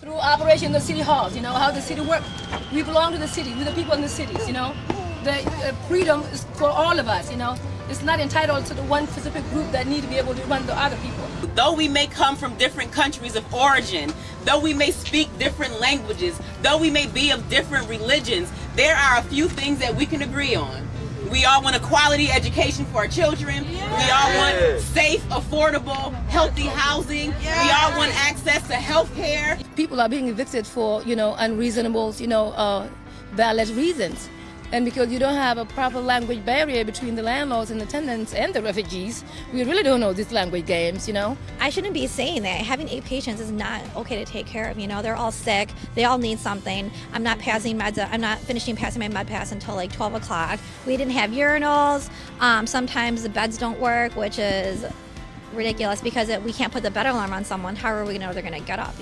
Through operation of the city halls, how the city works. We belong to the city, we're the people in the cities, The freedom is for all of us, It's not entitled to the one specific group that need to be able to run the other people. Though we may come from different countries of origin, though we may speak different languages, though we may be of different religions, there are a few things that we can agree on. We all want a quality education for our children. We all want safe, affordable, healthy housing. We all want access to health care. People are being evicted for, unreasonable, valid reasons. And because you don't have a proper language barrier between the landlords and the tenants and the refugees, we really don't know these language games, I shouldn't be saying that. Having 8 patients is not okay to take care of, They're all sick. They all need something. I'm not finishing passing my med pass until like 12 o'clock. We didn't have urinals. Sometimes the beds don't work, which is ridiculous because we can't put the bed alarm on someone. How are we going to know they're going to get up,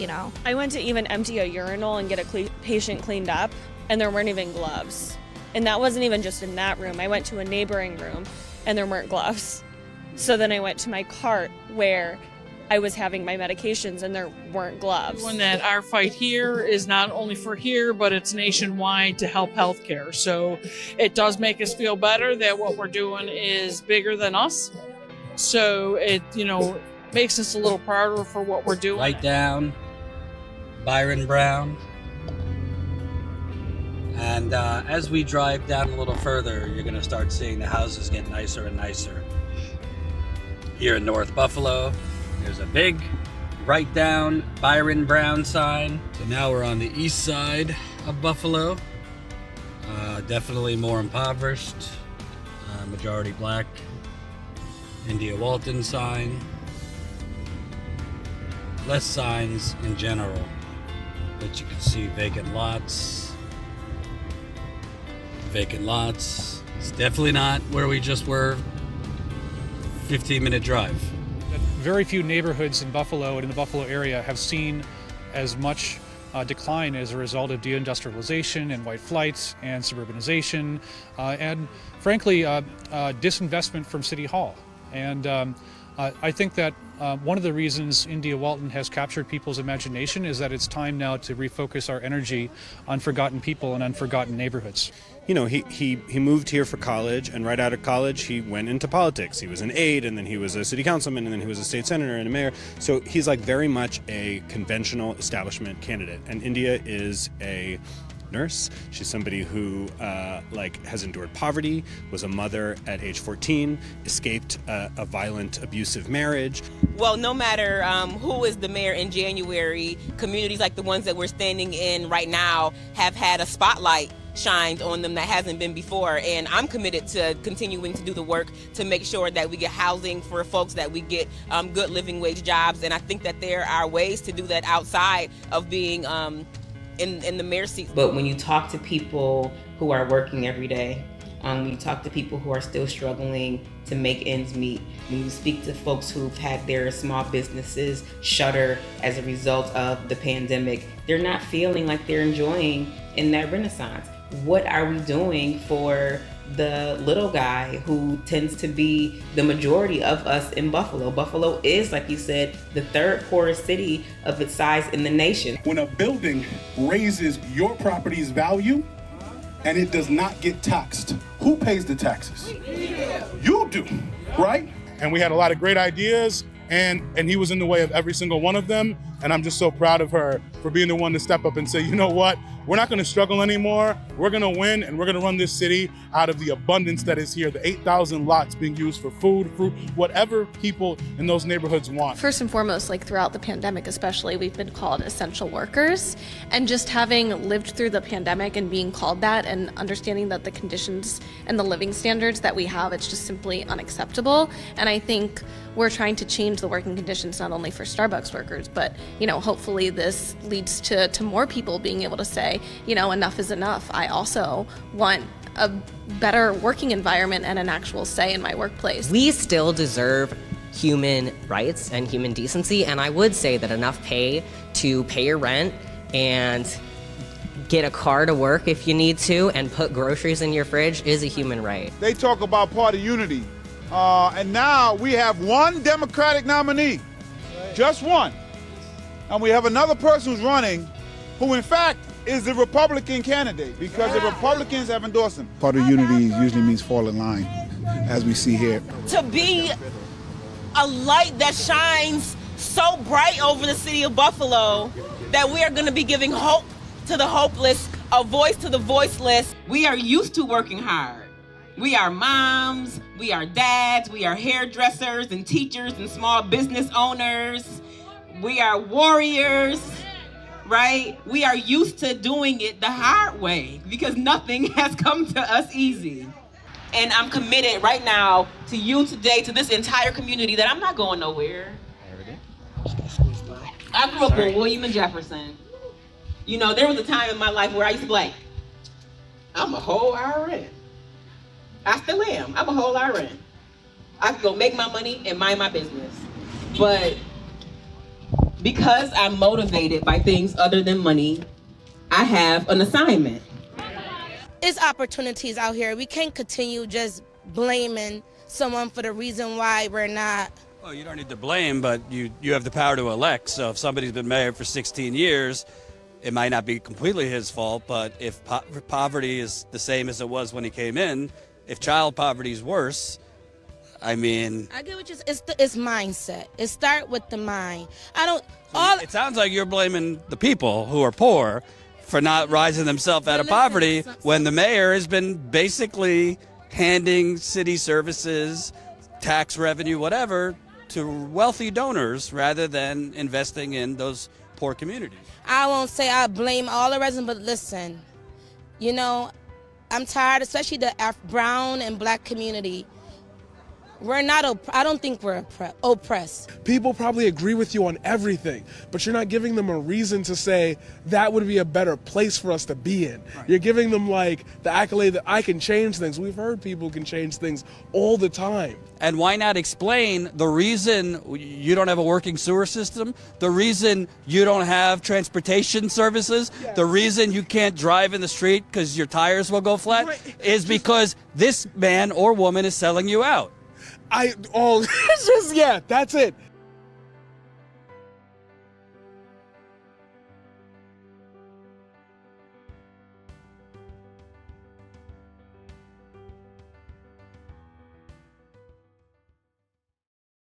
I went to even empty a urinal and get a patient cleaned up, and there weren't even gloves. And that wasn't even just in that room. I went to a neighboring room and there weren't gloves. So then I went to my cart where I was having my medications and there weren't gloves. When that our fight here is not only for here, but it's nationwide to help healthcare. So it does make us feel better that what we're doing is bigger than us. So it, makes us a little prouder for what we're doing. Right down, Byron Brown. And as we drive down a little further, you're going to start seeing the houses get nicer and nicer. Here in North Buffalo, there's a big right down Byron Brown sign. So now we're on the east side of Buffalo. Definitely more impoverished, majority black. India Walton sign. Less signs in general, but you can see vacant lots. It's definitely not where we just were. 15-minute drive. Very few neighborhoods in Buffalo and in the Buffalo area have seen as much decline as a result of deindustrialization and white flight and suburbanization and frankly disinvestment from City Hall. And I think that one of the reasons India Walton has captured people's imagination is that it's time now to refocus our energy on forgotten people and unforgotten neighborhoods. He moved here for college, and right out of college he went into politics. He was an aide, and then he was a city councilman, and then he was a state senator and a mayor. So he's like very much a conventional establishment candidate. And India is a nurse. She's somebody who has endured poverty, was a mother at age 14, escaped a violent, abusive marriage. Well, no matter who is the mayor in January, communities like the ones that we're standing in right now have had a spotlight shined on them that hasn't been before, and I'm committed to continuing to do the work to make sure that we get housing for folks, that we get good living wage jobs, and I think that there are ways to do that outside of being in the mayor's seat. But when you talk to people who are working every day, when you talk to people who are still struggling to make ends meet, when you speak to folks who've had their small businesses shutter as a result of the pandemic, they're not feeling like they're enjoying in that renaissance. What are we doing for the little guy who tends to be the majority of us in Buffalo? Buffalo is, like you said, the third poorest city of its size in the nation. When a building raises your property's value and it does not get taxed, who pays the taxes? You do, right? And we had a lot of great ideas, and he was in the way of every single one of them. And I'm just so proud of her for being the one to step up and say, you know what? We're not going to struggle anymore. We're going to win, and we're going to run this city out of the abundance that is here, the 8,000 lots being used for food, fruit, whatever people in those neighborhoods want. First and foremost, like throughout the pandemic especially, we've been called essential workers. And just having lived through the pandemic and being called that and understanding that the conditions and the living standards that we have, it's just simply unacceptable. And I think we're trying to change the working conditions not only for Starbucks workers, but hopefully this leads to more people being able to say, enough is enough. I also want a better working environment and an actual say in my workplace. We still deserve human rights and human decency, and I would say that enough pay to pay your rent and get a car to work if you need to and put groceries in your fridge is a human right. They talk about party unity, and now we have one Democratic nominee, just one. And we have another person who's running who, in fact, is the Republican candidate because the Republicans have endorsed him. Party unity usually means fall in line, as we see here. To be a light that shines so bright over the city of Buffalo that we are going to be giving hope to the hopeless, a voice to the voiceless. We are used to working hard. We are moms, we are dads, we are hairdressers and teachers and small business owners. We are warriors, right? We are used to doing it the hard way because nothing has come to us easy. And I'm committed right now to you today, to this entire community, that I'm not going nowhere. I grew up on William and Jefferson. You know, there was a time in my life where I used to be like, I'm a whole RN. I still am. I'm a whole RN. I can go make my money and mind my business. But because I'm motivated by things other than money, I have an assignment. There's opportunities out here. We can't continue just blaming someone for the reason why we're not. Well, you don't need to blame, but you have the power to elect. So if somebody's been mayor for 16 years, it might not be completely his fault, but if poverty is the same as it was when he came in, if child poverty is worse, I mean... I get what you're saying. It's mindset. It start with the mind. It sounds like you're blaming the people who are poor for not rising themselves out of poverty when the mayor has been basically handing city services, tax revenue, whatever, to wealthy donors rather than investing in those poor communities. I won't say I blame all the residents, but listen, you know, I'm tired, especially the brown and black community. We're not, I don't think we're oppressed. People probably agree with you on everything, but you're not giving them a reason to say that would be a better place for us to be in. Right. You're giving them like the accolade that I can change things. We've heard people can change things all the time. And why not explain the reason you don't have a working sewer system, the reason you don't have transportation services, the reason you can't drive in the street because your tires will go flat, is because this man or woman is selling you out. That's it.